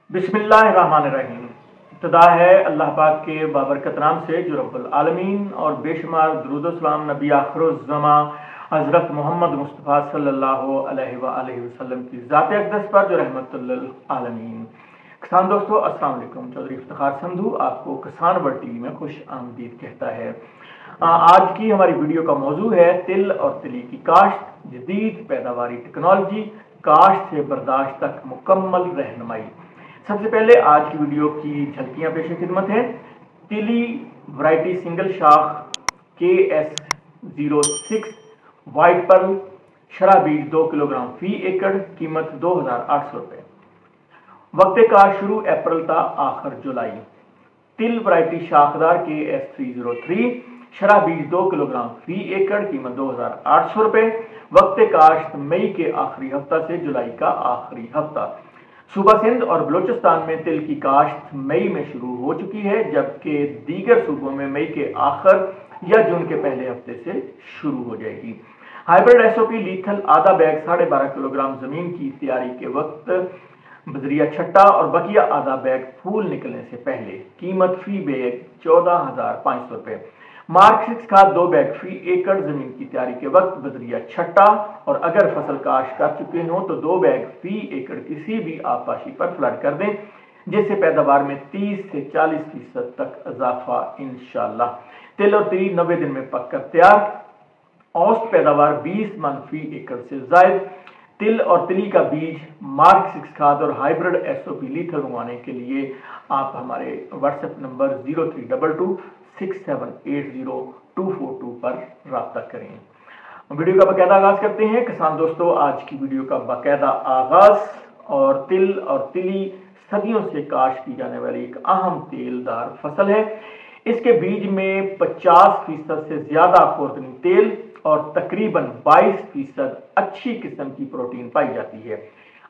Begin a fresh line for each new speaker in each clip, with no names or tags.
बिस्मिल्लाहिर्रहमानिर्रहीम। इब्तिदा है अल्लाह पाक के बाबरकत नाम से जो रब्बुल आलमीन और बेशुमार दुरूद सलाम नबी आखिरुज़्ज़मा हज़रत मोहम्मद मुस्तफ़ा सल्लल्लाहु अलैहि वसल्लम की ज़ात अक़दस पर जो रहमतुल लिल आलमीन। किसान दोस्तों अस्सलाम वालेकुम। चौधरी इफ्तिखार संधू आपको किसान वर्ल्ड टीवी में खुश आमदीद कहता है। आज की हमारी वीडियो का मौजू है तिल और तिली की काश्त, जदीद पैदावारी टेक्नोलॉजी, काश्त से बर्दाश्त तक मुकम्मल रहनुमाई। सबसे पहले आज की वीडियो की झलकियां पेश खिदमत है। तिली वैरायटी सिंगल शाख KS06 वाइट पर्ल, शरह बीज 2 किलोग्राम फी एकड़, कीमत 2800 रुपये। वक्त का शुरू अप्रैल था आखिर जुलाई। तिल वैरायटी शाखदार KS303, शरह बीज 2 किलोग्राम फी एकड़, कीमत 2800 रुपये। वक्त काश्त मई के आखिरी हफ्ता से जुलाई का आखिरी हफ्ता। सूबा सिंध और बलूचिस्तान में तिल की काश्त मई में शुरू हो चुकी है, जबकि दीगर सूबों में मई के आखिर या जून के पहले हफ्ते से शुरू हो जाएगी। हाइब्रिड SOP लीथल आधा बैग 12.5 किलोग्राम जमीन की तैयारी के वक्त बजरिया छट्टा और बकिया आधा बैग फूल निकलने से पहले, कीमत फी बैग 14,500 रुपये। मार्क 6 खाद 2 बैग फी एकड़ जमीन की तैयारी के वक्त बजरिया छट्टा, और अगर फसल काश्त कर चुके हो तो 2 बैग फी एकड़ किसी भी आबपाशी पर फ्लड कर दें, जिससे पैदावार में 30 से 40% तक इजाफा इंशाल्लाह। तिल और तिली 90 दिन में पककर तैयार, औसत पैदावार 20 मन फी एकड़ से जायद। तिल और तिली का बीज मार्क 6 खाद और हाइब्रिड SOP लीथल मंगवाने के लिए आप हमारे व्हाट्सएप नंबर 03226780 पर राब्ता करें। वीडियो का बाकायदा आगाज करते हैं। किसान दोस्तों, आज की वीडियो का बाकायदा आगाज और तिल और तिली सदियों से काश्त की जाने वाली एक अहम तेलदार फसल है। इसके बीज में 50% से ज्यादा खुर्दनी तेल और तकरीबन 22% अच्छी किस्म की प्रोटीन पाई जाती है।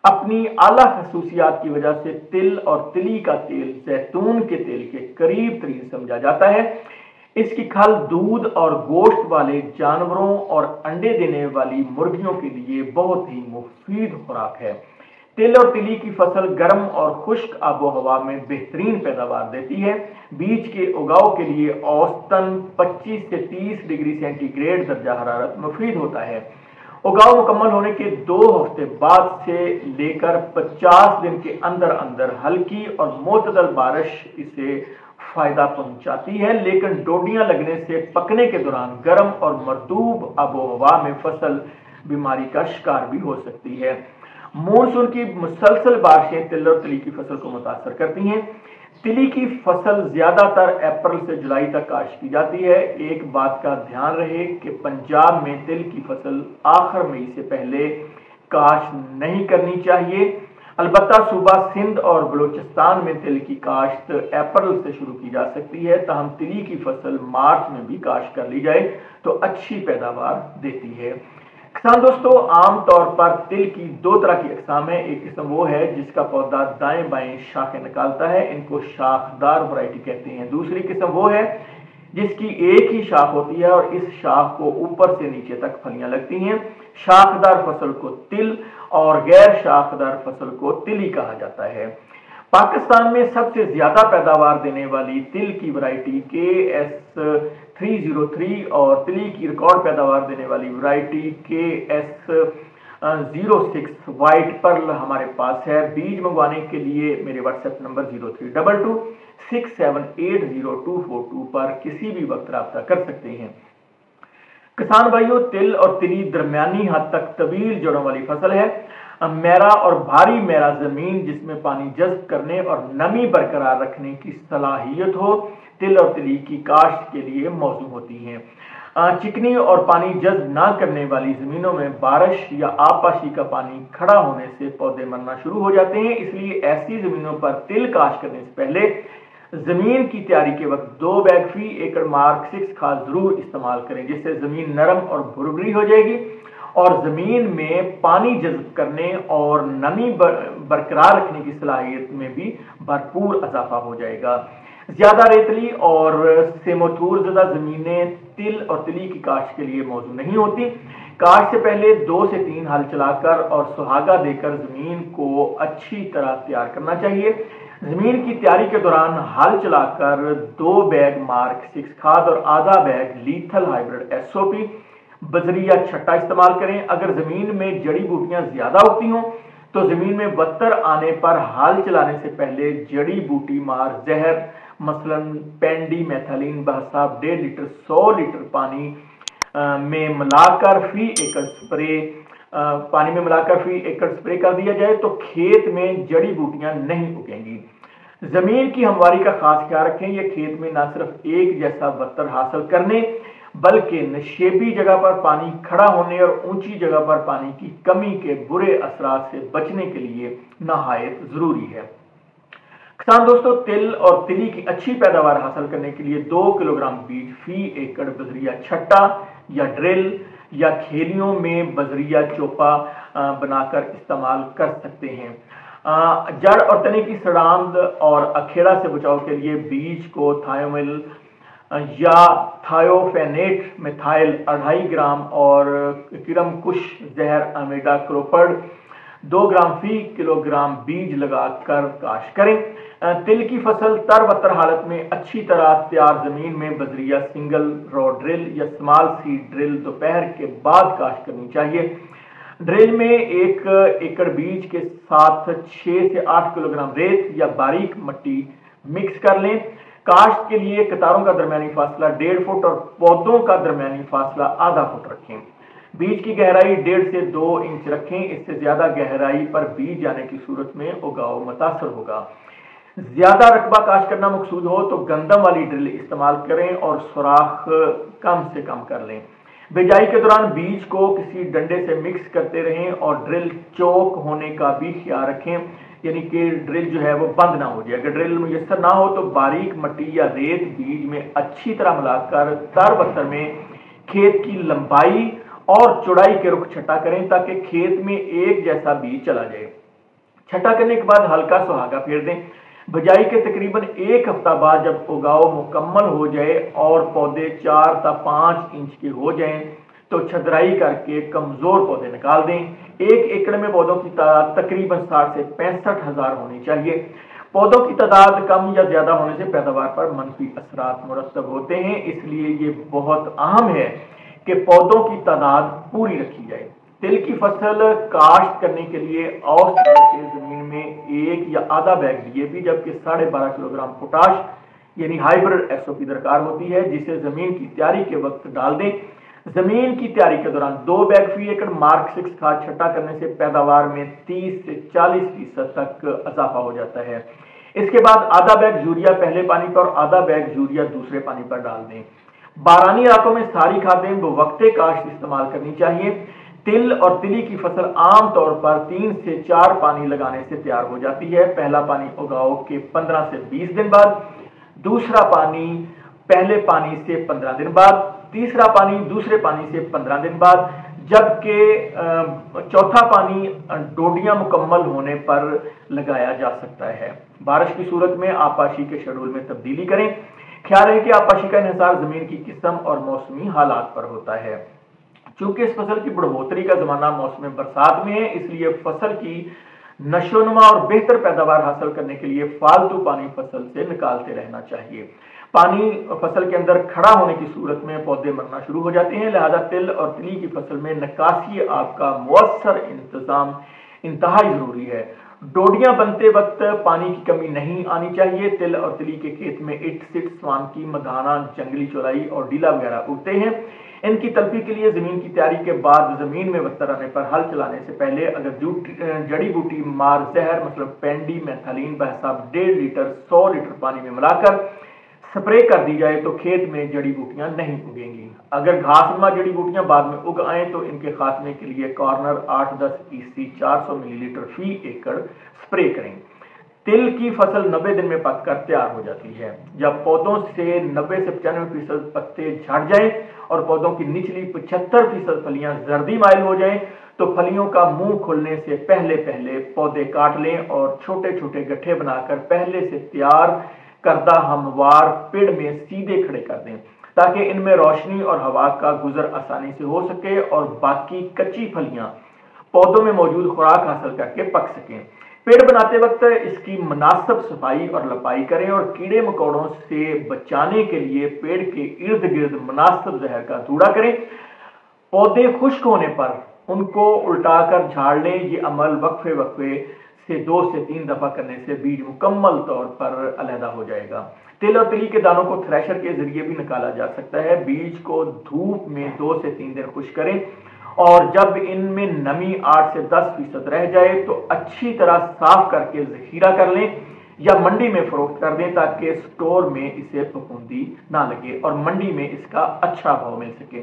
अपनी आला खसूसियात की वजह से तिल और तिली का तेल जैतून के तेल के करीब तरीन समझा जाता है। इसकी खल दूध और गोश्त वाले जानवरों और अंडे देने वाली मुर्गियों के लिए बहुत ही मुफीद खुराक है। तिल और तिली की फसल गर्म और खुश्क आबो हवा में बेहतरीन पैदावार देती है। बीज के उगाव के लिए औसतन 25 से 30 डिग्री सेंटीग्रेड दर्जा हरारत मुफीद होता है। उगाव मुकम्मल होने के 2 हफ्ते बाद से लेकर 50 दिन के अंदर अंदर हल्की और मोतदल बारिश इसे फायदा पहुंचाती है, लेकिन डोडियां लगने से पकने के दौरान गर्म और मरतूब आबो हवा में फसल बीमारी का शिकार भी हो सकती है। मानसून की मुसलसल बारिशें तिल और तिली की फसल को मुतासर करती हैं। तिली की फसल ज्यादातर अप्रैल से जुलाई तक काश्त की जाती है। एक बात का ध्यान रहे कि पंजाब में तिल की फसल आखिर मई से पहले काश्त नहीं करनी चाहिए। अलबत्ता सूबा सिंध और बलूचिस्तान में तिल की काश्त अप्रैल से शुरू की जा सकती है। ताहम तिली की फसल मार्च में भी काश्त कर ली जाए तो अच्छी पैदावार देती है। किसान दोस्तों, आम तौर पर तिल की 2 तरह की अक़साम है। एक किस्म वो है जिसका पौधा दाएं बाएं शाखें निकालता है, इनको शाखदार वैरायटी कहते हैं। दूसरी किस्म वो है जिसकी एक ही शाख होती है और इस शाख को ऊपर से नीचे तक फलियां लगती हैं। शाखदार फसल को तिल और गैर शाखदार फसल को तिली कहा जाता है। पाकिस्तान में सबसे ज्यादा पैदावार देने वाली तिल की वैरायटी KS303 और तिली की रिकॉर्ड पैदावार देने वाली वैरायटी KS06 वाइट पर्ल हमारे पास है। बीज मंगवाने के लिए मेरे व्हाट्सएप नंबर 03226780 पर किसी भी वक्त राब्ता कर सकते हैं। किसान भाइयों, तिल और तिली दरमियानी हद तक तवील जड़ों वाली फसल है। मैरा और भारी मैरा जमीन जिसमें पानी जज्ब करने और नमी बरकरार रखने की सलाहियत हो, तिल और तिली की काश्त के लिए मौजू होती हैं। चिकनी और पानी जज्ब ना करने वाली जमीनों में बारिश या आबपाशी का पानी खड़ा होने से पौधे मरना शुरू हो जाते हैं। इसलिए ऐसी जमीनों पर तिल काश्त करने से पहले जमीन की तैयारी के वक्त 2 बैग फी एकड़ मार्क 6 खाद जरूर इस्तेमाल करें, जिससे जमीन नरम और भुरभुरी हो जाएगी और जमीन में पानी जज्ब करने और नमी बरकरार रखने की सलाहियत में भी भरपूर इजाफा हो जाएगा। ज्यादा रेतली और सेमोथूर ज़दा जमीनें तिल और तिली की काश्त के लिए मौजू नहीं होती। کاشت سے پہلے 2 سے 3 ہل چلاکر اور سہاگا دے کر زمین کو اچھی طرح تیار کرنا چاہیے۔ زمین کی تیاری کے دوران ہل چلا کر 2 بیگ مارک 6 کھاد اور آدھا بیگ لیتھل ہائیبرڈ SOP بذریعہ چھٹا استعمال کریں۔ اگر زمین میں جڑی بوٹیاں زیادہ اگتی ہوں تو زمین میں وتر آنے پر ہل چلانے سے پہلے جڑی بوٹی مار زہر مثلا پینڈی میتھالین بحساب 1.5 لیٹر 100 لیٹر پانی میں ملا کر فی ایکڑ سپرے کر دیا جائے تو کھیت میں جڑی بوٹیاں نہیں اگیں گی۔ زمین کی ہمواری کا خاص خیال رکھیں، یہ کھیت میں نہ صرف ایک جیسا وتر حاصل کرنے بلکہ نشیبی جگہ پر پانی کھڑا ہونے اور اونچی جگہ پر پانی کی کمی کے برے اثرات سے بچنے کے لیے نہایت ضروری ہے۔ کسان دوستو، تل اور تلی کی اچھی پیداوار حاصل کرنے کے لیے 2 کلو گرام بیج فی ایکڑ بذریعہ چھٹا یا ڈرل یا کھیلیوں میں بذریعہ چوپا بنا کر استعمال کر سکتے ہیں۔ جڑ اور تنے کی سڑاند اور اکھیڑا سے بچاؤ کے لیے بیج کو تھائومل یا تھائوفینیٹ میتھائل 2.5 گرام اور کرم کش زہر امیڈا کلوپرڈ 2 گرام فی کلو گرام بیج لگا کر کاشت کریں۔ تل کی فصل تر بتر حالت میں اچھی طرح تیار زمین میں بذریعہ سنگل رو ڈرل یا سمال سیڈ ڈرل دوپہر کے بعد کاشت کرنی چاہیے۔ ڈرل میں 1 ایکڑ بیج کے ساتھ 6 سے 8 کلو گرام ریت یا باریک مٹی مکس کر لیں۔ کاشت کے لیے قطاروں کا درمیانی فاصلہ 1.5 فٹ اور پودوں کا درمیانی فاصلہ آدھا فٹ رکھیں۔ بیج کی گہرائی 1.5 سے 2 انچ رکھیں، اس سے زیادہ گہرائی پر بیج جانے کی صورت میں اگاؤ متاثر ہوگا۔ زیادہ رقبہ کاشت کرنا مقصود ہو تو گندم والی ڈرل استعمال کریں اور سوراخ کم سے کم کر لیں۔ بجائی کے دوران بیج کو کسی ڈنڈے سے مکس کرتے رہیں اور ڈرل چوک ہونے کا بھی خیال رکھیں، یعنی کہ ڈرل جو ہے وہ بند نہ ہو جائے۔ اگر ڈرل میسر نہ ہو تو باریک مٹی یا ریت بیج میں اچھی طرح ملا کر تر بتر میں کھیت کی لمبائی اور چوڑائی کے رخ چھٹا کریں تاکہ کھیت میں ایک جیسا بیج چلا جائے۔ چھٹا کرنے کے بعد ہلکا سہاگا پھیر دیں۔ بجائی کے تقریباً 1 ہفتہ بعد جب اگاؤ مکمل ہو جائے اور پودے 4 تا 5 انچ کے ہو جائیں تو چھدرائی کر کے کمزور پودے نکال دیں۔ 1 ایکڑ میں پودوں کی تعداد تقریباً 60 سے 65 ہزار ہونی چاہیے۔ پودوں کی تعداد کم یا زیادہ ہونے سے پیداوار پر منفی اثرات مرتب ہوتے ہیں، اس لیے یہ بہت اہم ہے کہ پودوں کی تعداد پوری رکھی جائے۔ تل کی فصل کاشت کرنے کے لیے اوسط زمین میں 1 یا آدھا بیگ DAP جبکہ 12.5 کلو گرام پوٹاش یعنی ہائیبرڈ SOP درکار ہوتی ہے، جسے زمین کی تیاری کے وقت ڈال دیں۔ زمین کی تیاری کے دوران 2 بیگ فی ایکڑ مارک 6 کھاد چھٹا کرنے سے پیداوار میں 30 سے 40% تک اضافہ ہو جاتا ہے۔ اس کے بعد آدھا بیگ یوریا پہلے پانی پر اور آدھا بیگ یوریا دوسرے پانی پر ڈال دیں۔ بارانی علاقوں میں ساری کھادیں بوقت کاشت استعمال کرنی چاہیے۔ تل اور تلی کی فصل عام طور پر 3 سے 4 پانی لگانے سے تیار ہو جاتی ہے۔ پہلا پانی اگاؤ کے 15 سے 20 دن بعد، دوسرا پانی پہلے پانی سے 15 دن بعد، تیسرا پانی دوسرے پانی سے 15 دن بعد، جبکہ چوتھا پانی ڈوڈیاں مکمل ہونے پر لگایا جا سکتا ہے۔ بارش کی صورت میں آبپاشی کے شیڈول میں تبدیلی کریں۔ خیال ہے کہ آبپاشی کا انحصار زمین کی قسم اور موسمی حالات پر ہوتا ہے۔ چونکہ اس فصل کی بڑھوتری کا زمانہ موسم برسات میں ہے، اس لیے فصل کی نشو و نما اور بہتر پیداوار حاصل کرنے کے لیے فالتو پانی فصل سے نکالتے رہنا چاہیے۔ پانی فصل کے اندر کھڑا ہونے کی صورت میں پودے مرنا شروع ہو جاتے ہیں، لہذا تل اور تلی کی فصل میں نکاسی آب کا مؤثر انتظام انتہائی ضروری ہے۔ ڈوڈیاں بنتے وقت پانی کی کمی نہیں آنی چاہیے۔ تل اور تلی کے کھیت میں اٹ سٹ سوانکی مدھانا جنگلی چولائی اور ڈیلا وغیرہ اگتے ہیں۔ ان کی تلفی کے لیے زمین کی تیاری کے بعد زمین میں وتر آنے پر ہل چلانے سے پہلے اگر جڑی بوٹی مار زہر مثلا پینڈی میتھالین بحساب 1.5 لیٹر 100 لیٹر پانی میں ملا کر سپرے کر دی جائے تو کھیت میں جڑی بوٹیاں نہیں اگیں گی۔ اگر گھاس نما جڑی بوٹیاں بعد میں اگ آئیں تو ان کے خاتمے کے لیے کارنر 8-10 EC 400 ملی لیٹر فی ایکڑ سپرے کریں۔ تل کی فصل 90 دن میں پک کر تیار ہو جاتی ہے۔ جب پودوں سے 90 سے 95% پتے جھڑ جائیں اور پودوں کی نچلی 75% پھلیاں زردی مائل ہو جائیں تو پھلیوں کا منہ کھلنے سے پہلے پودے کاٹ لیں اور چھوٹے چھوٹے گٹھے بنا کر پہلے سے تیار کردہ ہموار پیڑ میں سیدھے کھڑے کر دیں۔ ताकि इनमें रोशनी और हवा का गुजर आसानी से हो सके और बाकी कच्ची फलियां पौधों में मौजूद खुराक हासिल करके पक सकें। पेड़ बनाते वक्त इसकी मुनासिब सफाई और लपाई करें और कीड़े मकोड़ों से बचाने के लिए पेड़ के इर्द गिर्द मुनासिब जहर का धूड़ा करें। पौधे खुश्क होने पर उनको उल्टाकर झाड़ लें। ये अमल वक्फे वक्फे से 2 से 3 दफा करने से बीज मुकम्मल तौर पर अलहदा हो जाएगा। तिल और तिली के दानों को थ्रेशर के जरिए भी निकाला जा सकता है। बीज को धूप में 2 से 3 दिन खुश्क करें और जब इनमें नमी 8 से 10% रह जाए तो अच्छी तरह साफ करके जखीरा कर लें या मंडी में फरोख्त कर दें ताकि स्टोर में इसे फफूंदी ना लगे और मंडी में इसका अच्छा भाव मिल सके।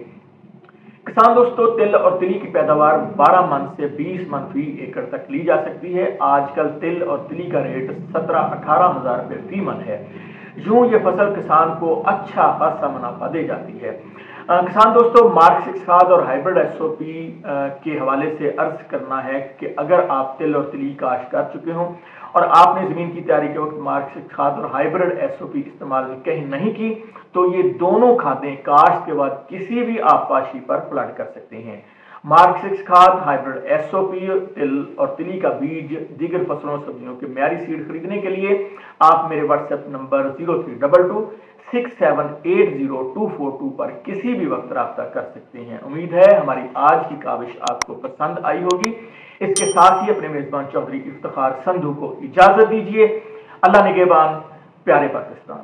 किसान दोस्तों, तिल और तिली की पैदावार 12 मन से 20 मन फी एकड़ तक ली जा सकती है। आजकल तिल और तिली का रेट 17-18 हजार रुपए फी मन है। यूं ये फसल किसान को अच्छा खासा मुनाफा दे जाती है। किसान दोस्तों, मार्क 6 खाद और हाइब्रिड एसओपी के हवाले से अर्ज करना है कि अगर आप तिल और तिली काश्त कर चुके हों और आपने जमीन की तैयारी के वक्त मार्क 6 खाद और हाइब्रिड एसओपी इस्तेमाल कहीं नहीं की तो ये दोनों खादें काश्त के बाद किसी भी आबपाशी पर फ्लड कर सकते हैं। मार्क 6 खाद, हाइब्रिड एसओपी, तिल और तिली का बीज, दीगर फसलों सब्जियों के म्यारी सीड खरीदने के लिए आप मेरे व्हाट्सएप नंबर 0322 6780-242 पर किसी भी वक्त राब्ता कर सकते हैं। उम्मीद है हमारी आज की काविश आपको पसंद आई होगी। इसके साथ ही अपने मेजबान चौधरी इफ्तिखार संधू को इजाजत दीजिए। अल्लाह निगहबान, प्यारे पाकिस्तान।